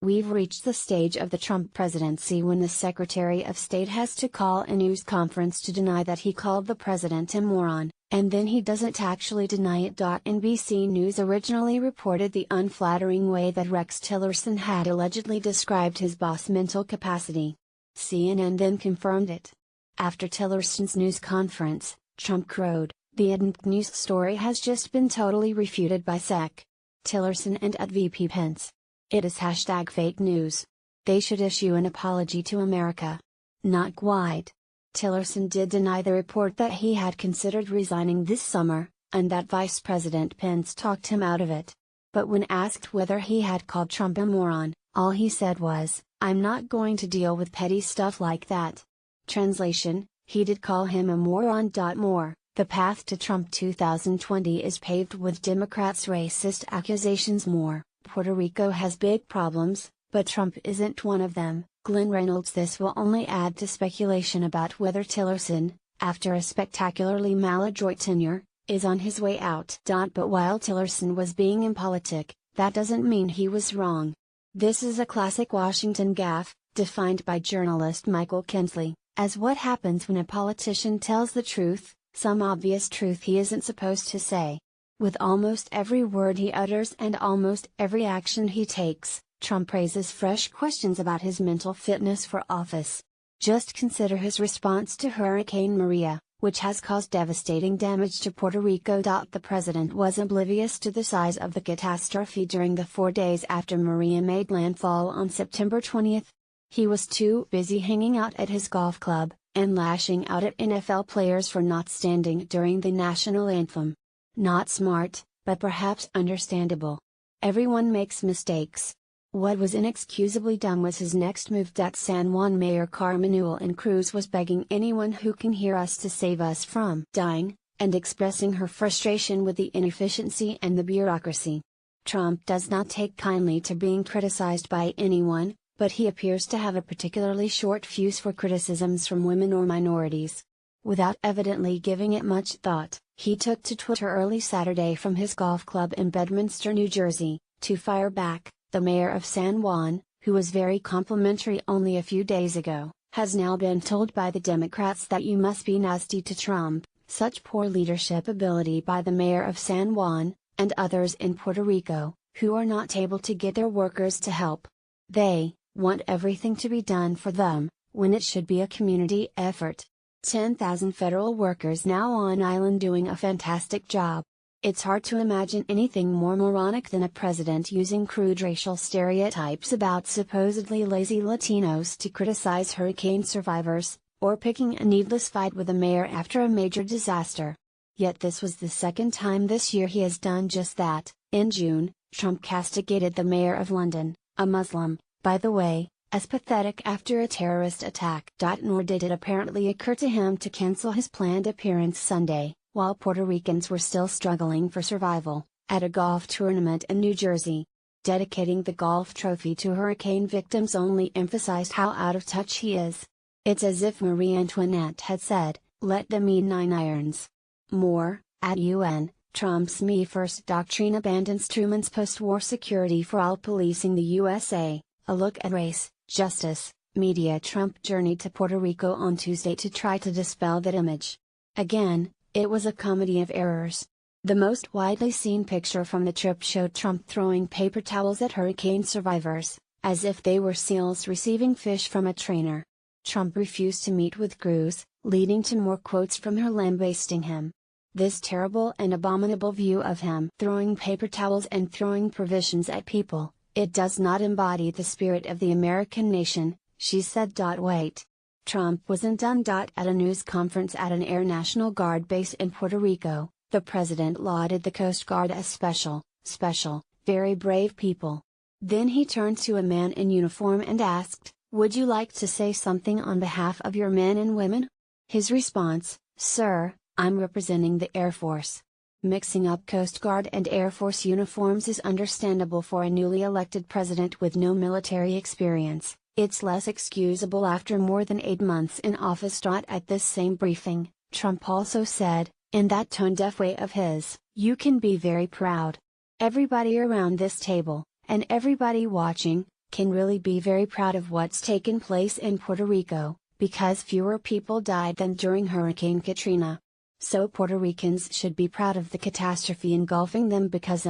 We've reached the stage of the Trump presidency when the Secretary of State has to call a news conference to deny that he called the president a moron, and then he doesn't actually deny it. NBC News originally reported the unflattering way that Rex Tillerson had allegedly described his boss' mental capacity. CNN then confirmed it. After Tillerson's news conference, Trump crowed, "The news story has just been totally refuted by Sec. Tillerson and @VP Pence. It is #fake news. They should issue an apology to America." Not quite. Tillerson did deny the report that he had considered resigning this summer, and that Vice President Pence talked him out of it. But when asked whether he had called Trump a moron, all he said was, "I'm not going to deal with petty stuff like that." Translation: he did call him a moron. More, the path to Trump 2020 is paved with Democrats' racist accusations. More, Puerto Rico has big problems, but Trump isn't one of them. Glenn Reynolds. This will only add to speculation about whether Tillerson, after a spectacularly maladroit tenure, is on his way out. But while Tillerson was being impolitic, that doesn't mean he was wrong. This is a classic Washington gaffe, defined by journalist Michael Kinsley, as what happens when a politician tells the truth, some obvious truth he isn't supposed to say. With almost every word he utters and almost every action he takes, Trump raises fresh questions about his mental fitness for office. Just consider his response to Hurricane Maria, which has caused devastating damage to Puerto Rico. The president was oblivious to the size of the catastrophe during the 4 days after Maria made landfall on September 20. He was too busy hanging out at his golf club, and lashing out at NFL players for not standing during the national anthem. Not smart, but perhaps understandable. Everyone makes mistakes. What was inexcusably dumb was his next move. San Juan Mayor Carmen Yulín Cruz was begging anyone who can hear us to save us from dying, and expressing her frustration with the inefficiency and the bureaucracy. Trump does not take kindly to being criticized by anyone, but he appears to have a particularly short fuse for criticisms from women or minorities. Without evidently giving it much thought, he took to Twitter early Saturday from his golf club in Bedminster, New Jersey, to fire back. The mayor of San Juan, who was very complimentary only a few days ago, has now been told by the Democrats that you must be nasty to Trump. Such poor leadership ability by the mayor of San Juan, and others in Puerto Rico, who are not able to get their workers to help. They want everything to be done for them, when it should be a community effort. 10,000 federal workers now on island doing a fantastic job. It's hard to imagine anything more moronic than a president using crude racial stereotypes about supposedly lazy Latinos to criticize hurricane survivors, or picking a needless fight with a mayor after a major disaster. Yet this was the second time this year he has done just that. In June, Trump castigated the mayor of London, a Muslim, by the way, as pathetic after a terrorist attack. Nor did it apparently occur to him to cancel his planned appearance Sunday, while Puerto Ricans were still struggling for survival, at a golf tournament in New Jersey. Dedicating the golf trophy to hurricane victims only emphasized how out of touch he is. It's as if Marie Antoinette had said, "Let them eat 9 irons." More, at UN, Trump's Me First doctrine abandons Truman's post-war security for all policing the USA, a look at race, justice, media. Trump journeyed to Puerto Rico on Tuesday to try to dispel that image. Again, it was a comedy of errors. The most widely seen picture from the trip showed Trump throwing paper towels at hurricane survivors, as if they were seals receiving fish from a trainer. Trump refused to meet with Cruz, leading to more quotes from her lambasting him. This terrible and abominable view of him throwing paper towels and throwing provisions at people, it does not embody the spirit of the American nation, she said. Wait. Trump wasn't done. At a news conference at an Air National Guard base in Puerto Rico, the president lauded the Coast Guard as special, very brave people. Then he turned to a man in uniform and asked, "Would you like to say something on behalf of your men and women?" His response, "Sir, I'm representing the Air Force." Mixing up Coast Guard and Air Force uniforms is understandable for a newly elected president with no military experience. It's less excusable after more than 8 months in office. At this same briefing, Trump also said, in that tone-deaf way of his, "You can be very proud. Everybody around this table, and everybody watching, can really be very proud of what's taken place in Puerto Rico, because fewer people died than during Hurricane Katrina. So Puerto Ricans should be proud of the catastrophe engulfing them because